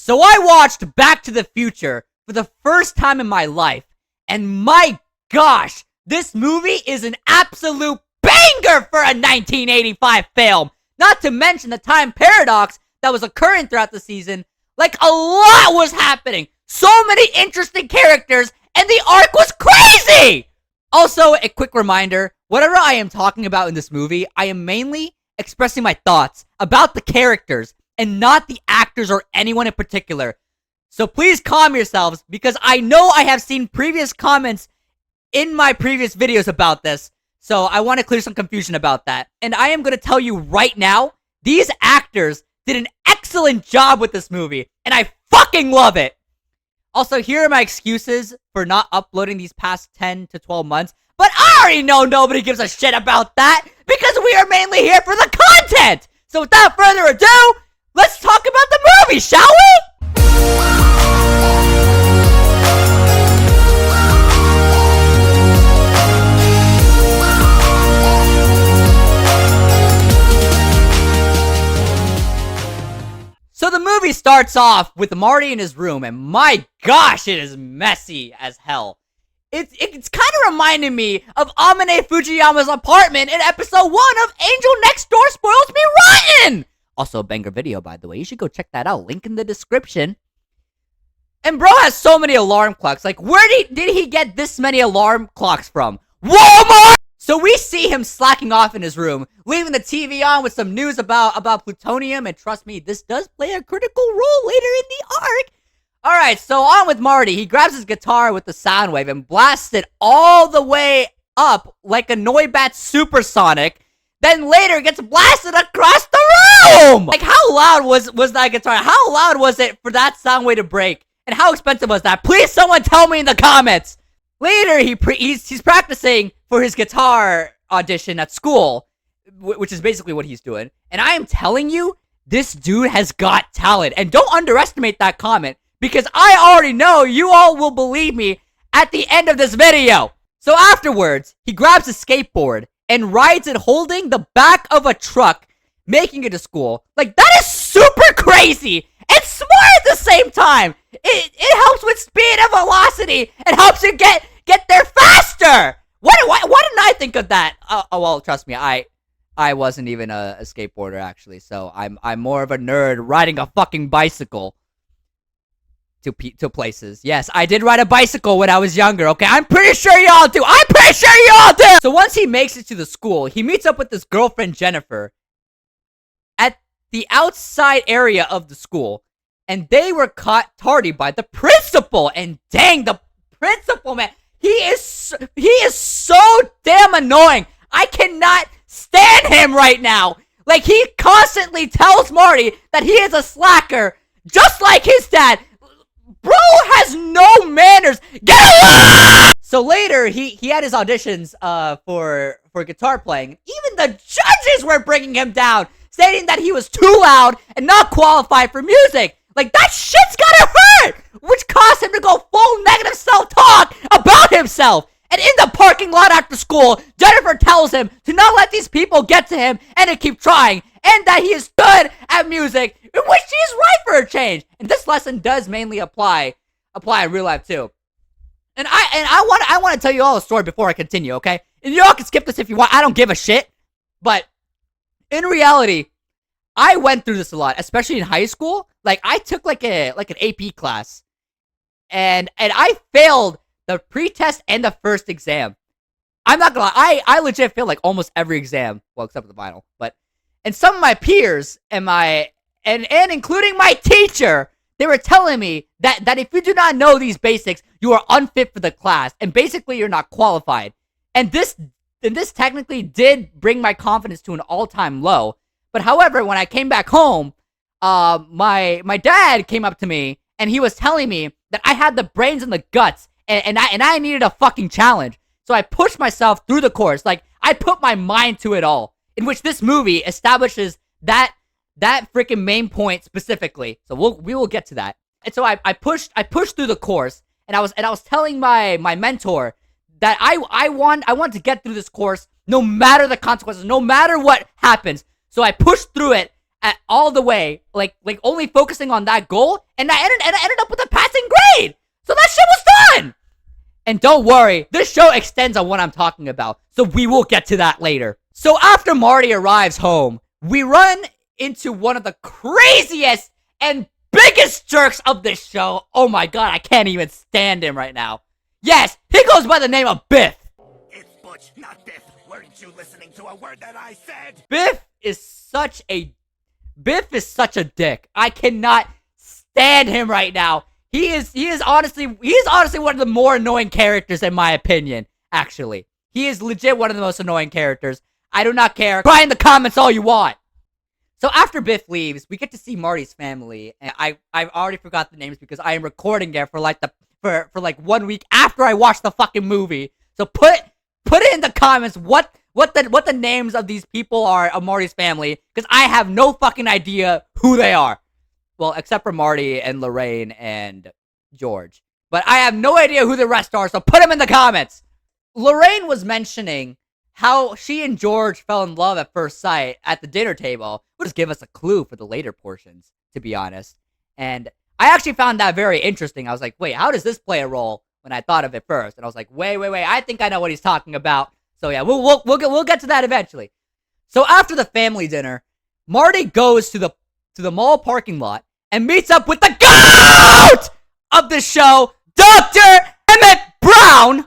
So I watched Back to the Future for the first time in my life, and my gosh, this movie is an absolute banger for a 1985 film. Not to mention the time paradox that was occurring throughout the season. Like, a lot was happening. So many interesting characters, and the arc was crazy! Also, a quick reminder, whatever I am talking about in this movie, I am mainly expressing my thoughts about the characters and not the actors or anyone in particular. So please calm yourselves, because I know I have seen previous comments in my previous videos about this, so I want to clear some confusion about that. And I am going to tell you right now, these actors did an excellent job with this movie, and I fucking love it! Also, here are my excuses for not uploading these past 10 to 12 months, but I already know nobody gives a shit about that, because we are mainly here for the content! So without further ado, let's talk about the movie, shall we? So the movie starts off with Marty in his room, and my gosh, it is messy as hell. It's kind of reminding me of Amane Fujiyama's apartment in episode 1 of Angel Next Door Spoils Me Rotten! Also a banger video, by the way. You should go check that out. Link in the description. And bro has so many alarm clocks. Like, where did he get this many alarm clocks from? Walmart! So we see him slacking off in his room, leaving the TV on with some news about plutonium, and trust me, this does play a critical role later in the arc. Alright, so on with Marty. He grabs his guitar with the sound wave and blasts it all the way up like a Noibat supersonic, then later gets blasted across the room! Like, how loud was that guitar? How loud was it for that sound wave to break? And how expensive was that? Please someone tell me in the comments! Later, he's practicing for his guitar audition at school, which is basically what he's doing. And I am telling you, this dude has got talent. And don't underestimate that comment, because I already know you all will believe me at the end of this video. So afterwards, he grabs a skateboard and rides it holding the back of a truck, making it to school. Like, that is super crazy and smart at the same time. It helps with speed and velocity. It helps you get there faster. Why didn't I think of that? Oh well, trust me, I wasn't even a skateboarder actually. So I'm more of a nerd riding a fucking bicycle to places. Yes, I did ride a bicycle when I was younger. Okay, I'm pretty sure y'all do. I'm pretty sure y'all do. So once he makes it to the school, he meets up with his girlfriend Jennifer at the outside area of the school. And they were caught tardy by the principal. And dang, the principal, man. He is so damn annoying. I cannot stand him right now. Like, he constantly tells Marty that he is a slacker, just like his dad. Bro has no manners. Get away! So later, he had his auditions for guitar playing. Even the judges were bringing him down, stating that he was too loud and not qualified for music. Like, that shit's gotta hurt! Which caused him to go full negative self-talk about himself. And in the parking lot after school, Jennifer tells him to not let these people get to him and to keep trying. And that he is good at music, in which he is right for a change. And this lesson does mainly apply in real life too. And I want to tell you all a story before I continue, okay? And y'all can skip this if you want. I don't give a shit. But in reality, I went through this a lot, especially in high school. Like, I took like an AP class, and I failed the pre-test and the first exam. I'm not gonna lie, I legit failed like almost every exam, well, except for the final. And some of my peers and including my teacher, they were telling me that if you do not know these basics, you are unfit for the class, and basically you're not qualified. And this technically did bring my confidence to an all-time low. But however, when I came back home, my dad came up to me and he was telling me that I had the brains and the guts, and I needed a fucking challenge. So I pushed myself through the course. Like, I put my mind to it all, in which this movie establishes that freaking main point specifically. So we will get to that. And so I pushed through the course, and I was telling my mentor that I want to get through this course no matter the consequences, no matter what happens. So I pushed through it all the way, like only focusing on that goal, and I ended up with a passing grade. So that shit was done. And don't worry, this show extends on what I'm talking about, so we will get to that later. So after Marty arrives home, we run into one of the craziest and biggest jerks of this show. Oh my god, I can't even stand him right now. Yes, he goes by the name of Biff. It's Butch, not Biff. Weren't you listening to a word that I said? Biff is such a dick. I cannot stand him right now. He is honestly one of the more annoying characters in my opinion, actually. He is legit one of the most annoying characters. I do not care. Cry in the comments all you want. So after Biff leaves, we get to see Marty's family. And I've already forgot the names because I am recording it for like 1 week after I watched the fucking movie. So put it in the comments what the names of these people are of Marty's family, because I have no fucking idea who they are. Well, except for Marty and Lorraine and George. But I have no idea who the rest are, so put them in the comments. Lorraine was mentioning how she and George fell in love at first sight at the dinner table. Would just give us a clue for the later portions, to be honest. And I actually found that very interesting. I was like, wait, how does this play a role? When I thought of it first. And I was like, wait, I think I know what he's talking about. So yeah, we'll get to that eventually. So after the family dinner, Marty goes to the mall parking lot and meets up with the GOAT of the show, Dr. Emmett Brown.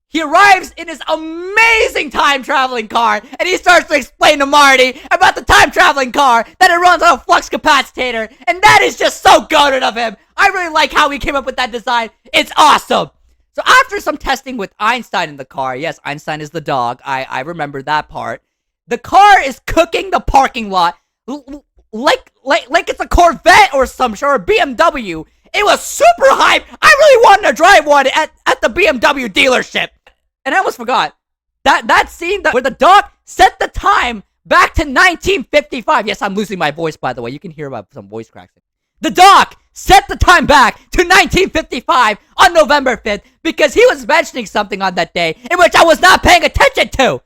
He arrives in his amazing time-traveling car, and he starts to explain to Marty about the time-traveling car, that it runs on a flux capacitor, and that is just so goated of him. I really like how he came up with that design. It's awesome. So after some testing with Einstein in the car, yes, Einstein is the dog, I remember that part, the car is cooking the parking lot like it's a Corvette or some sort, or BMW. It was super hype. I really wanted to drive one at the BMW dealership. And I almost forgot that scene where the dog set the time back to 1955. Yes, I'm losing my voice, by the way. You can hear about some voice cracks. The dog set the time back to 1955 on November 5th because he was mentioning something on that day in which I was not paying attention to.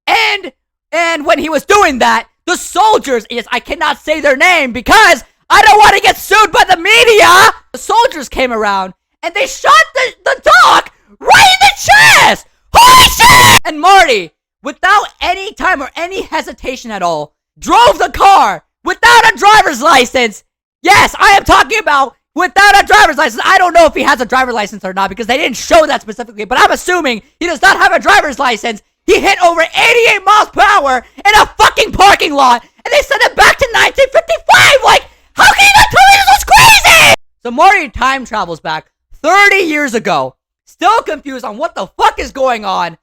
And when he was doing that, the soldiers, yes, I cannot say their name because I don't want to get sued by the media. The soldiers came around and they shot the dog right in the chest. Holy shit! And Marty, without any time or any hesitation at all, drove the car without a driver's license. Yes, I am talking about without a driver's license. I don't know if he has a driver's license or not because they didn't show that specifically, but I'm assuming he does not have a driver's license. He hit over 88 miles per hour in a fucking parking lot, and they sent him back to 1955. Like, how can you not tell me this was crazy? So Marty time travels back 30 years ago, still confused on what the fuck is going on,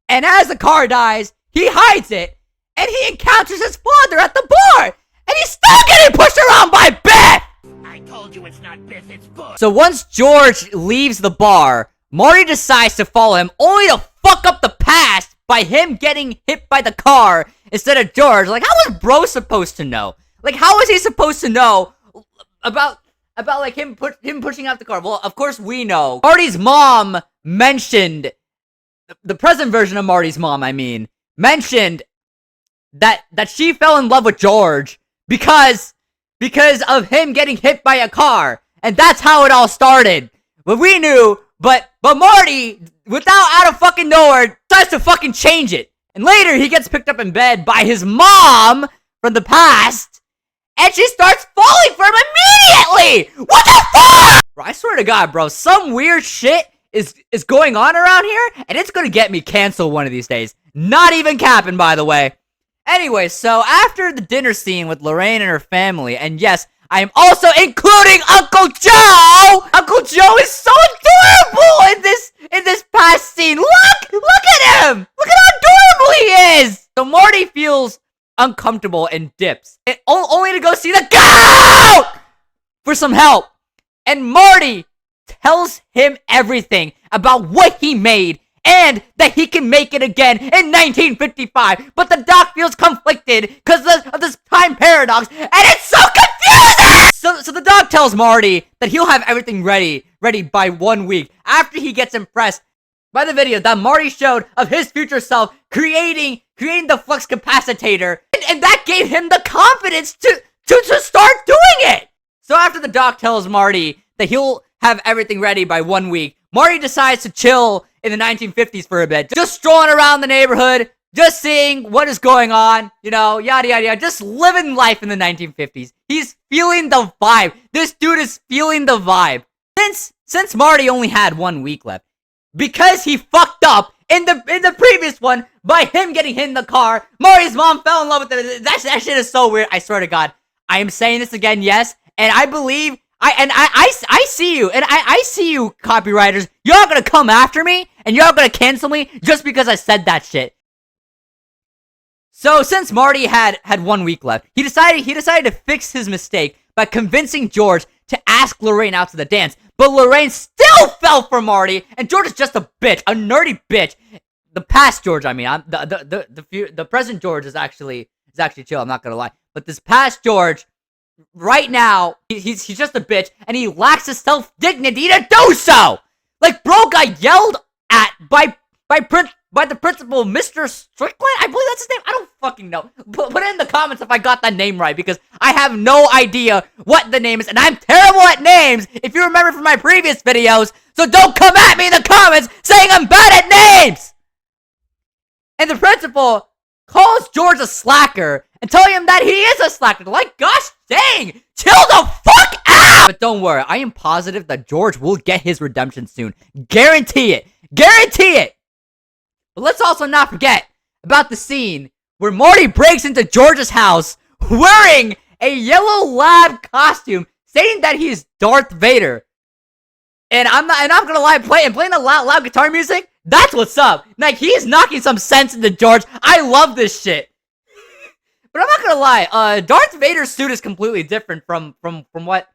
and as the car dies, he hides it, and he encounters his father at the bar, and he's still getting pushed around by Biff! I told you it's not Biff, it's Butch. So once George leaves the bar, Marty decides to follow him, only to fuck up the past by him getting hit by the car instead of George. Like, how was bro supposed to know? Like, how was he supposed to know about like him pushing out the car? Well, of course we know. Marty's mom mentioned, the present version of Marty's mom, mentioned that she fell in love with George because of him getting hit by a car. And that's how it all started. But we knew, but Marty, out of fucking nowhere, tries to fucking change it. And later, he gets picked up in bed by his mom from the past, and she starts falling for him immediately! What the fuck?! Bro, I swear to God, bro, some weird shit is going on around here, and it's gonna get me canceled one of these days. Not even capping, by the way. Anyway, so after the dinner scene with Lorraine and her family, and yes, I am also including Uncle Joe! Uncle Joe is so adorable in this past scene. Look at him! Look at how adorable he is! So Marty feels uncomfortable and dips, and only to go see the GOAT for some help. And Marty tells him everything about what he made and that he can make it again in 1955. But the doc feels conflicted because of this time paradox, and it's so confusing! So the doc tells Marty that he'll have everything ready by 1 week after he gets impressed by the video that Marty showed of his future self creating the flux capacitor, and that gave him the confidence to to start doing it. So after the doc tells Marty that he'll have everything ready by 1 week, Marty decides to chill in the 1950s for a bit, just strolling around the neighborhood, just seeing what is going on, you know, yada yada yada, just living life in the 1950s. He's feeling the vibe. This dude is feeling the vibe. Since Marty only had 1 week left, because he fucked up in the previous one by him getting hit in the car, Marty's mom fell in love with him. That shit is so weird. I swear to God, I am saying this again, yes, and I believe. I see you, and I see you, copywriters. You're gonna come after me, and you're gonna cancel me just because I said that shit. So since Marty had 1 week left, he decided to fix his mistake by convincing George to ask Lorraine out to the dance. But Lorraine still fell for Marty, and George is just a bitch, a nerdy bitch. The past George, I mean, the present George is actually chill. I'm not gonna lie, but this past George. Right now, he's just a bitch, and he lacks the self-dignity to do so! Like, bro got yelled at by the principal, Mr. Strickland? I believe that's his name. I don't fucking know. Put it in the comments if I got that name right, because I have no idea what the name is, and I'm terrible at names, if you remember from my previous videos, so don't come at me in the comments saying I'm bad at names! And the principal calls George a slacker, and telling him that he is a slacker. Like, gosh dang, chill the fuck out! But don't worry, I am positive that George will get his redemption soon. Guarantee it. Guarantee it! But let's also not forget about the scene where Marty breaks into George's house wearing a yellow lab costume, saying that he's Darth Vader. And I'm not gonna lie, playing the loud guitar music, that's what's up. Like, he's knocking some sense into George. I love this shit. But I'm not gonna lie, Darth Vader's suit is completely different from what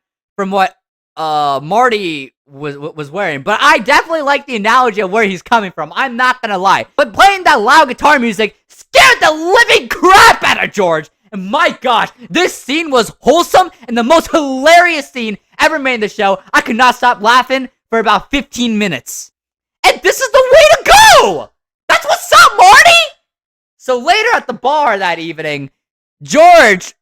Marty was wearing. But I definitely like the analogy of where he's coming from. I'm not gonna lie. But playing that loud guitar music scared the living crap out of George. And my gosh, this scene was wholesome and the most hilarious scene ever made in the show. I could not stop laughing for about 15 minutes. And this is the way to go! That's what's up, Marty! So later at the bar that evening, George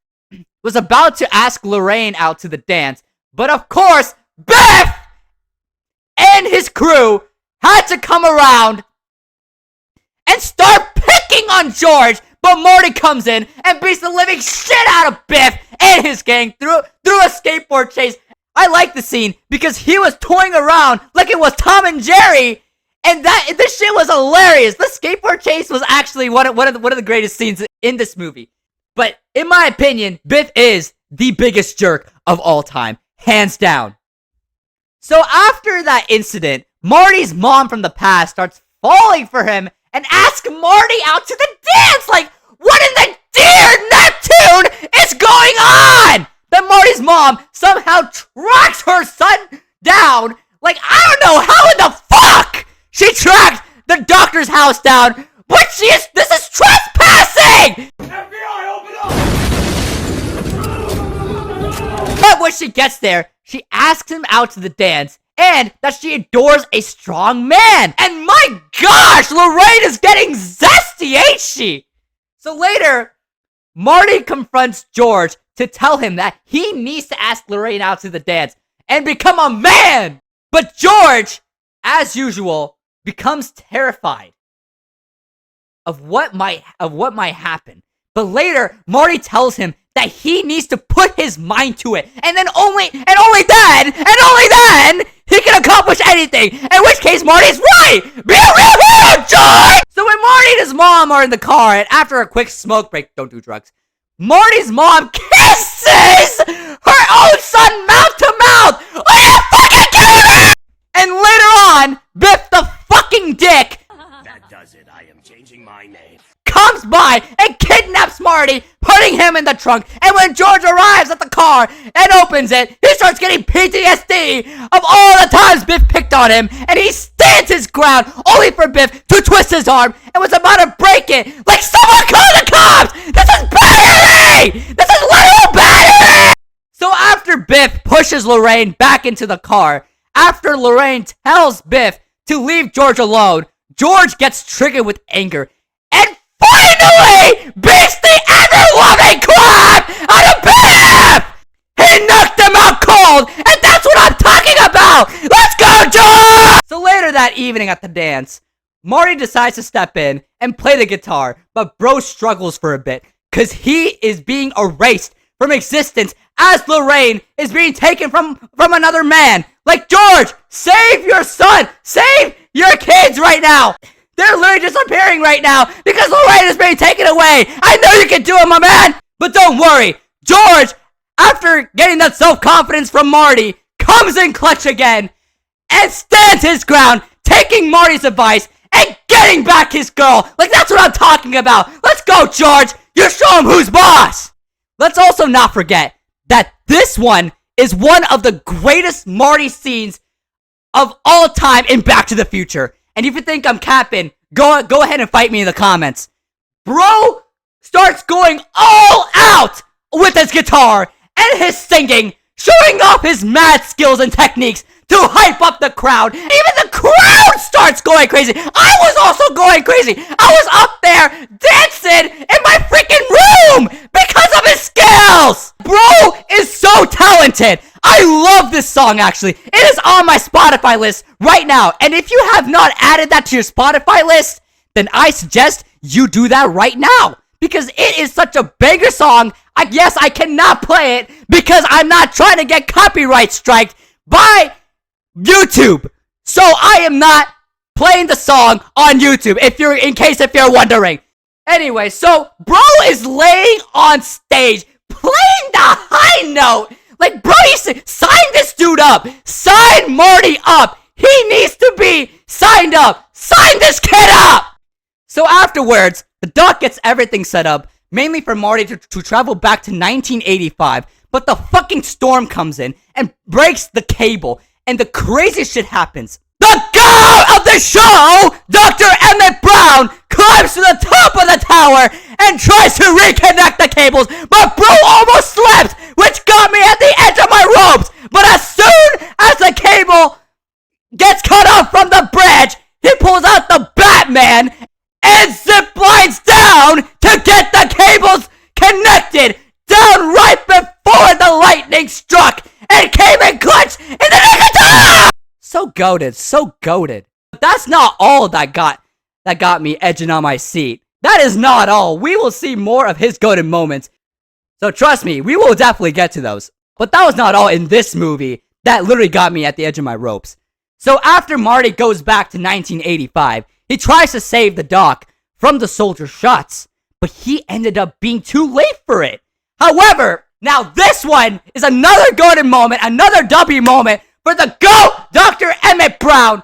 was about to ask Lorraine out to the dance, but of course, Biff and his crew had to come around and start picking on George, but Marty comes in and beats the living shit out of Biff and his gang through a skateboard chase. I like the scene because he was toying around like it was Tom and Jerry, and this shit was hilarious. The skateboard chase was actually one of the greatest scenes in this movie. But in my opinion, Biff is the biggest jerk of all time, hands down. So after that incident, Marty's mom from the past starts falling for him and asks Marty out to the dance. Like, what in the dear Neptune is going on? Then Marty's mom somehow tracks her son down. Like, I don't know how in the fuck she tracked the doctor's house down, but this is trespassing! FBI, open up! But when she gets there, she asks him out to the dance, and that she adores a strong man. And my gosh, Lorraine is getting zesty, ain't she? So later, Marty confronts George to tell him that he needs to ask Lorraine out to the dance and become a man. But George, as usual, becomes terrified of what might happen. But later, Marty tells him that he needs to put his mind to it, and only then, he can accomplish anything. In which case, Marty's right. Be a real hero, George! So when Marty and his mom are in the car, and after a quick smoke break, don't do drugs, Marty's mom kisses her own son mouth to mouth. Are you fucking kidding me? And later on, Biff the fucking dick That does it. I am changing my name. comes by and kidnaps Marty, putting him in the trunk. And when George arrives at the car and opens it, he starts getting PTSD of all the times Biff picked on him, and he stands his ground only for Biff to twist his arm and was about to break it. Like, someone call the cops! This is battery! This is literal battery! So after Biff pushes Lorraine back into the car, after Lorraine tells Biff to leave George alone, George gets triggered with anger and finally beats the ever-loving crap out of Biff! evening at the dance, Marty decides to step in and play the guitar, but bro struggles for a bit because he is being erased from existence as Lorraine is being taken from another man. Like, George, save your son! Save your kids right now! They're literally disappearing right now because Lorraine is being taken away! I know you can do it, my man! But don't worry, George, after getting that self-confidence from Marty, comes in clutch again and stands his ground, taking Marty's advice and getting back his girl. Like, that's what I'm talking about. Let's go, George. You show him who's boss. Let's also not forget that this one is one of the greatest Marty scenes of all time in Back to the Future. And if you think I'm capping, go ahead and fight me in the comments. Bro starts going all out with his guitar and his singing, showing off his mad skills and techniques to hype up the crowd. Even the crowd starts going crazy. I was also going crazy. I was up there dancing in my freaking room because of his skills. Bro is so talented. I love this song, actually. It is on my Spotify list right now. And if you have not added that to your Spotify list, then I suggest you do that right now. Because it is such a banger song. Yes, I cannot play it because I'm not trying to get copyright striked by YouTube. So I am not playing the song on YouTube, in case you're wondering. Anyway, so bro is laying on stage, playing the high note. Like, bro, sign this dude up. Sign Marty up. He needs to be signed up. Sign this kid up. So afterwards, the doc gets everything set up, mainly for Marty to travel back to 1985, but the fucking storm comes in and breaks the cable, and the crazy shit happens. The god of the show, Dr. Emmett Brown, climbs to the top of the tower and tries to reconnect the cables, but bro almost slept, which got me at the edge of my ropes. But as soon as the cable gets cut off from the bridge, he pulls out the Batman and zip lines down to get the cables connected down right before the lightning struck and came in clutch in the nick of time. So goated, so goated. But that's not all that got me edging on my seat. That is not all. We will see more of his goated moments. So trust me, we will definitely get to those. But that was not all in this movie that literally got me at the edge of my ropes. So after Marty goes back to 1985, he tries to save the doc from the soldier shots, but he ended up being too late for it. However, now this one is another golden moment, another W moment for the GOAT, Dr. Emmett Brown.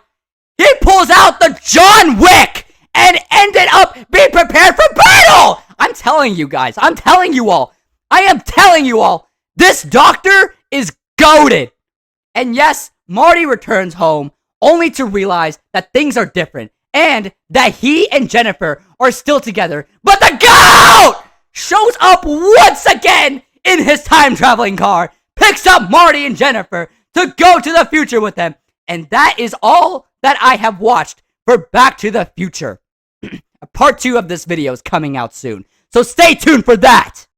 He pulls out the John Wick and ended up being prepared for battle. I'm telling you guys, I'm telling you all, I am telling you all, this doctor is goated. And yes, Marty returns home only to realize that things are different and that he and Jennifer are still together. But the GOAT shows up once again in his time-traveling car, picks up Marty and Jennifer to go to the future with them. And that is all that I have watched for Back to the Future. Part 2 of this video is coming out soon, so stay tuned for that.